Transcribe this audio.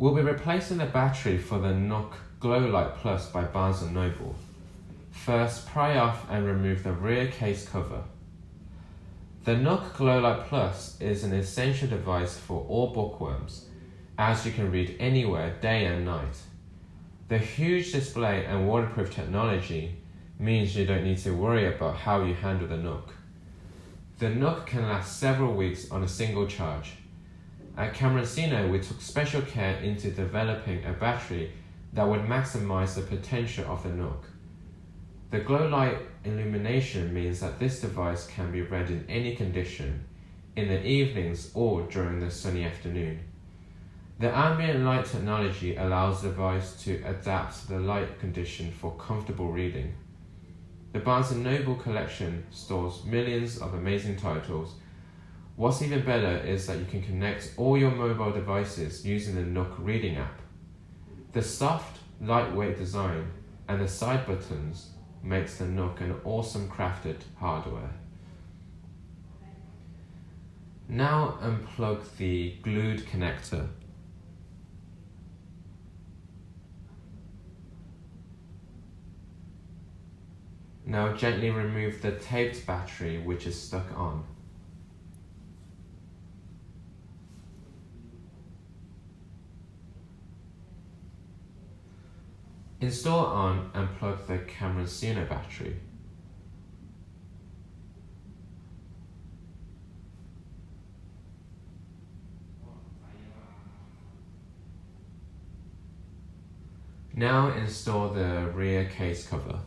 We'll be replacing the battery for the Nook GlowLight Plus by Barnes & Noble. First, pry off and remove the rear case cover. The Nook GlowLight Plus is an essential device for all bookworms, as you can read anywhere, day and night. The huge display and waterproof technology means you don't need to worry about how you handle the Nook. The Nook can last several weeks on a single charge. At Cameron Sino, we took special care into developing a battery that would maximize the potential of the Nook. The GlowLight illumination means that this device can be read in any condition, in the evenings or during the sunny afternoon. The ambient light technology allows the device to adapt to the light condition for comfortable reading. The Barnes & Noble collection stores millions of amazing titles. What's even better is that you can connect all your mobile devices using the Nook reading app. The soft, lightweight design and the side buttons makes the Nook an awesome crafted hardware. Now unplug the glued connector. Now gently remove the taped battery which is stuck on. Install on and plug the Cameron Sino battery. Now install the rear case cover.